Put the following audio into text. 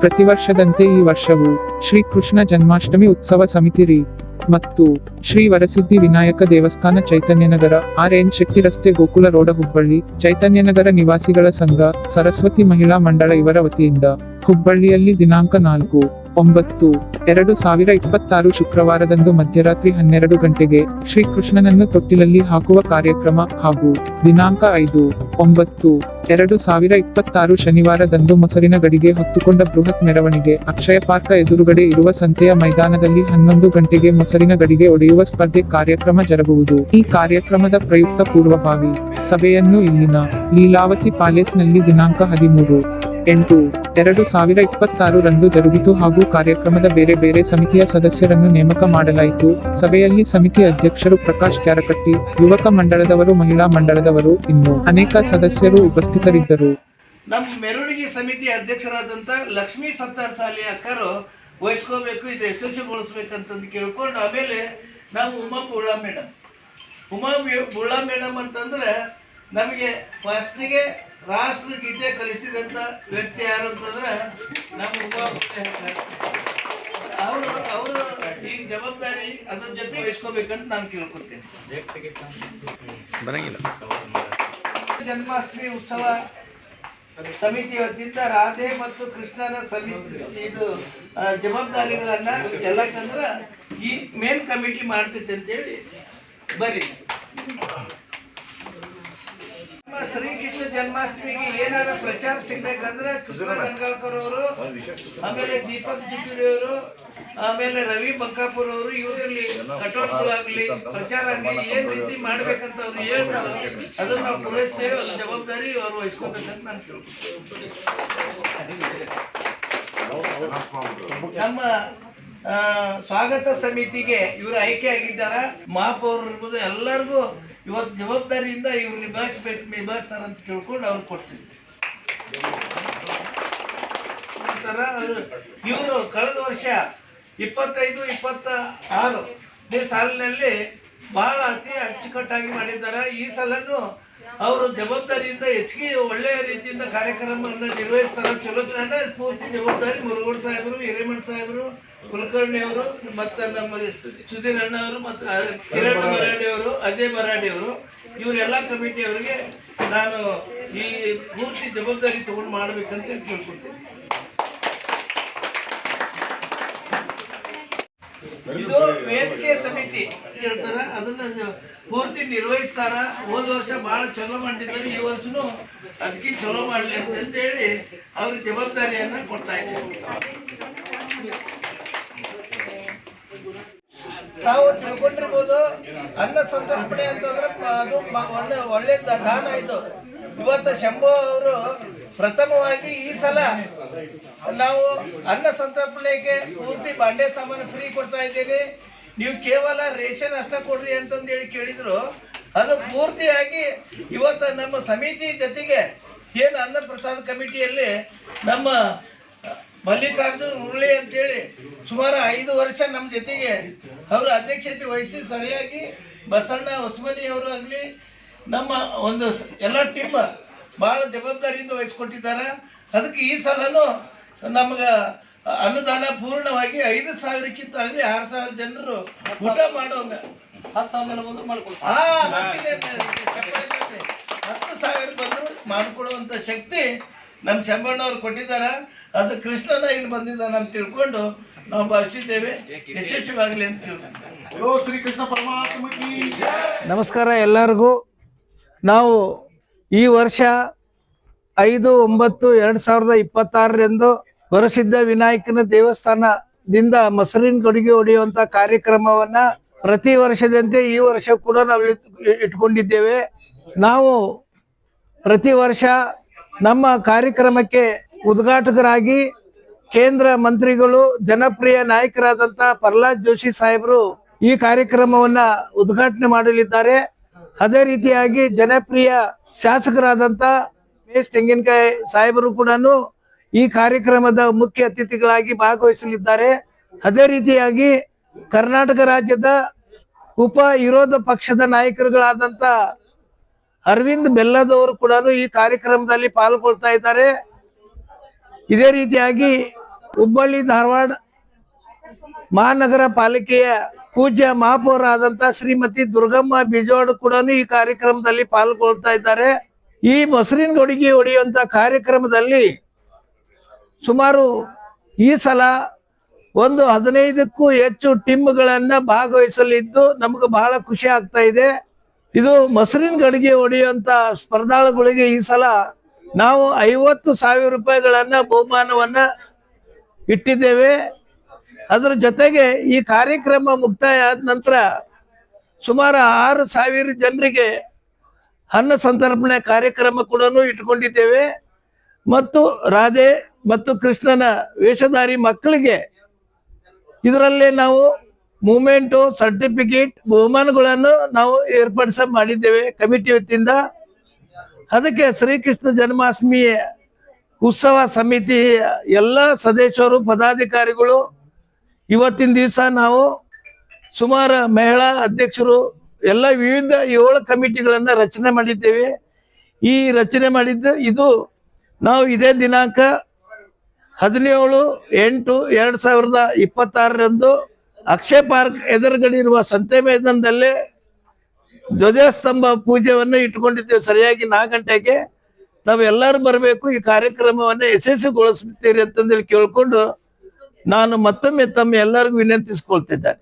ಪ್ರತಿ ವರ್ಷದಂತೆ ಈ ವರ್ಷವೂ ಶ್ರೀ ಕೃಷ್ಣ ಜನ್ಮಾಷ್ಟಮಿ ಉತ್ಸವ ಸಮಿತಿ ಮತ್ತು ಶ್ರೀ ವರಸಿದ್ಧಿ ವಿನಾಯಕ ದೇವಸ್ಥಾನ ಚೈತನ್ಯನಗರ RN ಶೆಟ್ಟಿ ರಸ್ತೆ ಗೋಕುಲ ರೋಡ ಹುಬ್ಬಳ್ಳಿ ಚೈತನ್ಯನಗರ ನಿವಾಸಿಗಳ ಸಂಘ ಸರಸ್ವತಿ ಮಹಿಳಾ ಮಂಡಳ ಇವರ ವತಿಯಿಂದ ಹುಬ್ಬಳ್ಳಿಯಲ್ಲಿ ದಿನಾಂಕ 4/9/2026 ಶುಕ್ರವಾರದಂದು ಮಧ್ಯರಾತ್ರಿ 12 ಗಂಟೆಗೆ ಶ್ರೀ ಕೃಷ್ಣನನ್ನು ತೊಟ್ಟಿಲಲ್ಲಿ ಹಾಕುವ ಕಾರ್ಯಕ್ರಮ ಹಾಗೂ ದಿನಾಂಕ 5/9/2026 ಶನಿವಾರದಂದು ಮೊಸರಿನ ಗಡಿಗೆ ಹೊತ್ತುಕೊಂಡ ಬೃಹತ್ ಮೆರವಣಿಗೆ ಅಕ್ಷಯ ಪಾರ್ಕ ಎದುರುಗಡೆ ಇರುವ ಸಂತೆಯ ಮೈದಾನದಲ್ಲಿ 11 ಗಂಟೆಗೆ ಮೊಸರಿನ ಗಡಿಗೆ ಒಡೆಯುವ ಸ್ಪರ್ಧೆ ಕಾರ್ಯಕ್ರಮ ಜರುಗುವುದು. ಈ ಕಾರ್ಯಕ್ರಮದ ಪ್ರಯುಕ್ತ ಪೂರ್ವಭಾವಿ ಸಭೆಯನ್ನು ಇಲ್ಲಿನ ಲೀಲಾವತಿ ಪ್ಯಾಲೇಸ್ನಲ್ಲಿ ದಿನಾಂಕ 13/8/2026 ರಂದು ಜರುಗಿತು ಹಾಗೂ ಕಾರ್ಯಕ್ರಮದ ಬೇರೆ ಬೇರೆ ಸಮಿತಿಯ ಸದಸ್ಯರನ್ನು ನೇಮಕ ಮಾಡಲಾಯಿತು. ಸಭೆಯಲ್ಲಿ ಸಮಿತಿ ಅಧ್ಯಕ್ಷರು ಪ್ರಕಾಶ್ ಕ್ಯಾರಕಟ್ಟಿ, ಯುವಕ ಮಂಡಳದವರು, ಮಹಿಳಾ ಮಂಡಳದವರು ಇನ್ನೂ ಅನೇಕ ಸದಸ್ಯರು ಉಪಸ್ಥಿತರಿದ್ದರು. ನಮ್ಮ ಮೆರವಣಿಗೆ ಸಮಿತಿ ಅಧ್ಯಕ್ಷರಾದಂಥ ಲಕ್ಷ್ಮೀ ಸತ್ತಾರ್ ಸಾಲಿ ಅಕ್ಕರು ವಹಿಸ್ಕೋಬೇಕು, ಇದು ಯಶಸ್ವಿಗೊಳಿಸ್ಬೇಕಂತಂದು ಕೇಳ್ಕೊಂಡು ಆಮೇಲೆ ನಾವು ಉಮಾ ಬುಳ್ಳಾ ಮೇಡಮ್ ಅಂತಂದ್ರೆ ನಮಗೆ ಫಸ್ಟಿಗೆ ರಾಷ್ಟ್ರಗೀತೆ ಕಲಿಸಿದಂಥ ವ್ಯಕ್ತಿ ಯಾರು ಅಂತಂದ್ರೆ ನಮ್ಮ ಉಮಾ ಅವರು ಈ ಜವಾಬ್ದಾರಿ ಅದ್ರ ಜೊತೆ ವಹಿಸ್ಕೋಬೇಕಂತ ನಾನು ಕೇಳ್ಕೊತೀನಿ. ಜನ್ಮಾಷ್ಟಮಿ ಉತ್ಸವ ಸಮಿತಿ ವತಿಯಿಂದ ರಾಧೆ ಮತ್ತು ಕೃಷ್ಣನ ಸಮಿತಿ ಇದು ಜವಾಬ್ದಾರಿಗಳನ್ನ ಎಲ್ಲಕ್ಕಂದ್ರೆ ಈ ಮೇನ್ ಕಮಿಟಿ ಮಾಡ್ತೈತೆ ಅಂತೇಳಿ ಬರ್ರಿ. ಶ್ರೀಕೃಷ್ಣ ಜನ್ಮಾಷ್ಟಮಿಗೆ ಏನಾರ ಪ್ರಚಾರ ಸಿಗ್ಬೇಕಂದ್ರೆ ಕೃಷ್ಣ ಗಂಗಾಳ್ಕರ್ ಅವರು, ಆಮೇಲೆ ದೀಪಕ್ ಜಿಟುರಿ ಅವರು, ಆಮೇಲೆ ರವಿ ಬಂಕಾಪುರ್ ಅವರು, ಇವರಲ್ಲಿ ಕಟೌಟ್ಗಳಾಗ್ಲಿ ಪ್ರಚಾರ ಆಗ್ಲಿ ಏನ್ ರೀತಿ ಮಾಡ್ಬೇಕಂತ ಅವ್ರು ಹೇಳ್ತಾರೆ ಅದನ್ನ ನಾವು ಪೂರೈಸ್ತೇವೆ. ಅದ್ರ ಜವಾಬ್ದಾರಿ ಅವ್ರು ವಹಿಸ್ಕೋಬೇಕಂತ ನಾನು ಕೇಳ್ಕೊಳ್ತೀನಿ. ನಮ್ಮ ಸ್ವಾಗತ ಸಮಿತಿಗೆ ಇವರು ಆಯ್ಕೆ ಆಗಿದ್ದಾರ. ಮಹಾಪೌರರು ಇರ್ಬೋದು, ಎಲ್ಲರಿಗೂ ಇವತ್ತು ಜವಾಬ್ದಾರಿಯಿಂದ ಇವ್ರು ನಿಭಾಯಿಸ್ತಾರೆ ಅಂತ ತಿಳ್ಕೊಂಡು ಅವ್ರು ಕೊಡ್ತಿದ್ವಿ. ಇವರು ಕಳೆದ ವರ್ಷ 25-26 ಸಾಲಿನಲ್ಲಿ ಬಹಳ ಅತಿ ಅಚ್ಚುಕಟ್ಟಾಗಿ ಮಾಡಿದ್ದಾರೆ. ಈ ಸಲನು ಅವರು ಜವಾಬ್ದಾರಿಯಿಂದ ಹೆಚ್ಚಿಗೆ ಒಳ್ಳೆಯ ರೀತಿಯಿಂದ ಕಾರ್ಯಕ್ರಮವನ್ನು ನಿರ್ವಹಿಸ್ತಾರೆ. ಚಲೋ ಪೂರ್ತಿ ಜವಾಬ್ದಾರಿ ಮುರುಗೋಡ್ ಸಾಹೇಬರು, ಹಿರೇಮಠ್ ಸಾಹೇಬರು, ಕುಲಕರ್ಣಿ ಅವರು, ಮತ್ತು ನಮ್ಮ ಸುಧೀರ್ ಅಣ್ಣ ಅವರು, ಮತ್ತು ಕಿರಣ್ ಮರಾಡಿ ಅವರು, ಅಜಯ್ ಮರಾಡಿ ಅವರು, ಇವರೆಲ್ಲ ಕಮಿಟಿಯವರಿಗೆ ನಾನು ಈ ಪೂರ್ತಿ ಜವಾಬ್ದಾರಿ ತಗೊಂಡು ಮಾಡ್ಬೇಕಂತ ಕೇಳ್ಕೊಳ್ತೀನಿ. ಇದು ವೇದಿಕೆ ಸಮಿತಿ ಹೇಳ್ತಾರ, ಅದನ್ನ ಪೂರ್ತಿ ನಿರ್ವಹಿಸ್ತಾರ. ಹೋದ ವರ್ಷ ಬಹಳ ಚಲೋ ಮಾಡಿದ್ದಾರೆ, ಈ ವರ್ಷನೂ ಅದಕ್ಕೆ ಚಲೋ ಮಾಡ್ಲಿ ಅಂತ ಹೇಳಿ ಅವ್ರಿಗೆ ಜವಾಬ್ದಾರಿಯನ್ನ ಕೊಡ್ತಾ ಇದ್ದೀವಿ. ನಾವು ತಿಳ್ಕೊಂಡಿರ್ಬೋದು, ಅನ್ನ ಸಂತರ್ಪಣೆ ಅಂತಂದ್ರೆ ಅದು ಒಳ್ಳೆ ದಾನ. ಇದು ಇವತ್ತು ಶಂಭು ಅವರು ಪ್ರಥಮವಾಗಿ ಈ ಸಲ ನಾವು ಅನ್ನ ಸಂತರ್ಪಣೆಗೆ ಪೂರ್ತಿ ಬಾಂಡೆ ಸಾಮಾನು ಫ್ರೀ ಕೊಡ್ತಾ ಇದ್ದೀವಿ. ನೀವು ಕೇವಲ ರೇಷನ್ ಅಷ್ಟ ಕೊಡ್ರಿ ಅಂತಂದೇಳಿ ಕೇಳಿದ್ರು. ಅದು ಪೂರ್ತಿಯಾಗಿ ಇವತ್ತು ನಮ್ಮ ಸಮಿತಿ ಜೊತೆಗೆ ಏನು ಅನ್ನ ಪ್ರಸಾದ ಕಮಿಟಿಯಲ್ಲಿ ನಮ್ಮ ಮಲ್ಲಿಕಾರ್ಜುನ್ ಉರುಳಿ ಅಂತೇಳಿ ಸುಮಾರು 5 ವರ್ಷ ನಮ್ಮ ಜೊತೆಗೆ ಅವರ ಅಧ್ಯಕ್ಷತೆ ವಹಿಸಿ ಸರಿಯಾಗಿ ಬಸಣ್ಣ ಹೊಸಮನಿ ಅವರು ಆಗಲಿ ನಮ್ಮ ಒಂದು ಎಲ್ಲ ಟೀಮ್ ಭಾಳ ಜವಾಬ್ದಾರಿಯಿಂದ ವಹಿಸ್ಕೊಟ್ಟಿದ್ದಾರೆ. ಅದಕ್ಕೆ ಈ ಸಲನೂ ನಮ್ಗೆ ಅನುದಾನ ಪೂರ್ಣವಾಗಿ 5,000ಕ್ಕಿಂತ ಆಗಲಿ 6,000 ಜನರು ಊಟ ಮಾಡೋಂಗ 10,000 ಬಂದರು ಮಾಡಿಕೊಡುವಂಥ ಶಕ್ತಿ ನಮ್ಮ ಶಂಭಣ್ಣವ್ರು ಕೊಟ್ಟಿದ್ದಾರೆ. ಅದು ಕೃಷ್ಣನ ಇಲ್ಲಿ ಬಂದಿದ್ದಾನೆ ಅಂತ ತಿಳ್ಕೊಂಡು ನಾವು ಭಾವಿಸಿದ್ದೇವೆ. ಯಶಸ್ವಿಯಾಗಲಿ ಅಂತ ಕೇಳ್ಕೊಂಡು ಶ್ರೀಕೃಷ್ಣ ಪರಮಾತ್ಮಕಿ. ನಮಸ್ಕಾರ ಎಲ್ಲರಿಗೂ. ನಾವು ಈ ವರ್ಷ 5/9/2026 ವರಸಿದ್ಧ ವಿನಾಯಕನ ದೇವಸ್ಥಾನದಿಂದ ಮೊಸರಿನ ಗಡಿಗೆ ಹೊಡೆಯುವಂತ ಕಾರ್ಯಕ್ರಮವನ್ನ ಪ್ರತಿ ವರ್ಷದಂತೆ ಈ ವರ್ಷ ಕೂಡ ನಾವು ಇಟ್ಕೊಂಡಿದ್ದೇವೆ. ನಾವು ಪ್ರತಿ ವರ್ಷ ನಮ್ಮ ಕಾರ್ಯಕ್ರಮಕ್ಕೆ ಉದ್ಘಾಟಕರಾಗಿ ಕೇಂದ್ರ ಮಂತ್ರಿಗಳು, ಜನಪ್ರಿಯ ನಾಯಕರಾದಂಥ ಪ್ರಹ್ಲಾದ್ ಜೋಶಿ ಸಾಹೇಬರು ಈ ಕಾರ್ಯಕ್ರಮವನ್ನ ಉದ್ಘಾಟನೆ ಮಾಡಲಿದ್ದಾರೆ. ಅದೇ ರೀತಿಯಾಗಿ ಜನಪ್ರಿಯ ಶಾಸಕರಾದಂಥ ಮೇಷ್ ತೆಂಗಿನಕಾಯಿ ಸಾಹೇಬರು ಕೂಡ ಈ ಕಾರ್ಯಕ್ರಮದ ಮುಖ್ಯ ಅತಿಥಿಗಳಾಗಿ ಭಾಗವಹಿಸಲಿದ್ದಾರೆ. ಅದೇ ರೀತಿಯಾಗಿ ಕರ್ನಾಟಕ ರಾಜ್ಯದ ಉಪ ವಿರೋಧ ಪಕ್ಷದ ನಾಯಕರುಗಳಾದಂಥ ಅರವಿಂದ್ ಬೆಲ್ಲದವರು ಕೂಡ ಈ ಕಾರ್ಯಕ್ರಮದಲ್ಲಿ ಪಾಲ್ಗೊಳ್ತಾ ಇದ್ದಾರೆ. ಇದೇ ರೀತಿಯಾಗಿ ಹುಬ್ಬಳ್ಳಿ ಧಾರವಾಡ ಮಹಾನಗರ ಪಾಲಿಕೆಯ ಪೂಜ್ಯ ಮಹಾಪೌರಾದಂತ ಶ್ರೀಮತಿ ದುರ್ಗಮ್ಮ ಬಿಜೋಡ್ ಕೂಡ ಈ ಕಾರ್ಯಕ್ರಮದಲ್ಲಿ ಪಾಲ್ಗೊಳ್ತಾ ಇದ್ದಾರೆ. ಈ ಮೊಸರಿನ ಗಡಿಗೆ ಹೊಡೆಯುವಂತ ಕಾರ್ಯಕ್ರಮದಲ್ಲಿ ಸುಮಾರು ಈ ಸಲ ಒಂದು 15ಕ್ಕೂ ಹೆಚ್ಚು ಟೀಮ್ಗಳನ್ನ ಭಾಗವಹಿಸಲಿದ್ದು ನಮ್ಗೆ ಬಹಳ ಖುಷಿ ಆಗ್ತಾ ಇದೆ. ಇದು ಮೊಸರಿನ ಗಡಿಗೆ ಹೊಡೆಯುವಂತ ಸ್ಪರ್ಧಾಳುಗಳಿಗೆ ಈ ಸಲ ನಾವು 50,000 ರೂಪಾಯಿಗಳನ್ನ ಬಹುಮಾನವನ್ನ ಇಟ್ಟಿದ್ದೇವೆ. ಅದರ ಜೊತೆಗೆ ಈ ಕಾರ್ಯಕ್ರಮ ಮುಕ್ತಾಯ ಆದ ನಂತರ ಸುಮಾರು 6,000 ಜನರಿಗೆ ಅನ್ನ ಸಂತರ್ಪಣೆ ಕಾರ್ಯಕ್ರಮ ಕೂಡ ಇಟ್ಕೊಂಡಿದ್ದೇವೆ. ಮತ್ತು ರಾಧೆ ಮತ್ತು ಕೃಷ್ಣನ ವೇಷಧಾರಿ ಮಕ್ಕಳಿಗೆ ಇದರಲ್ಲಿ ನಾವು ಮೂಮೆಂಟು, ಸರ್ಟಿಫಿಕೇಟ್, ಬಹುಮಾನಗಳನ್ನು ನಾವು ಮಾಡಿದ್ದೇವೆ ಕಮಿಟಿ ವತಿಯಿಂದ. ಅದಕ್ಕೆ ಶ್ರೀಕೃಷ್ಣ ಜನ್ಮಾಷ್ಟಮಿ ಉತ್ಸವ ಸಮಿತಿ ಎಲ್ಲ ಸದಸ್ಯರು, ಪದಾಧಿಕಾರಿಗಳು ಇವತ್ತಿನ ದಿವಸ ನಾವು ಸುಮಾರು ಮಹಿಳಾ ಅಧ್ಯಕ್ಷರು ಎಲ್ಲ ವಿವಿಧ 7 ಕಮಿಟಿಗಳನ್ನು ರಚನೆ ಮಾಡಿದ್ದೇವೆ. ಈ ರಚನೆ ಮಾಡಿದ್ದು ಇದು ನಾವು ಇದೇ ದಿನಾಂಕ 17/8/2026 ಅಕ್ಷಯ ಪಾರ್ಕ್ ಎದುರುಗಡೆ ಇರುವ ಸಂತೆ ಮೈದಾನದಲ್ಲೇ ಧ್ವಜಸ್ತಂಭ ಪೂಜೆಯನ್ನು ಇಟ್ಕೊಂಡಿದ್ದೇವೆ. ಸರಿಯಾಗಿ 4 ಗಂಟೆಗೆ ತಾವೆಲ್ಲರೂ ಬರಬೇಕು, ಈ ಕಾರ್ಯಕ್ರಮವನ್ನು ಯಶಸ್ವಿಗೊಳಿಸುತ್ತೀರಿ ಅಂತಂದೇಳಿ ಕೇಳ್ಕೊಂಡು ನಾನು ಮತ್ತೊಮ್ಮೆ ತಮ್ಮ ಎಲ್ಲರಿಗೂ ವಿನಂತಿಸಿಕೊಳ್ತಿದ್ದೇನೆ.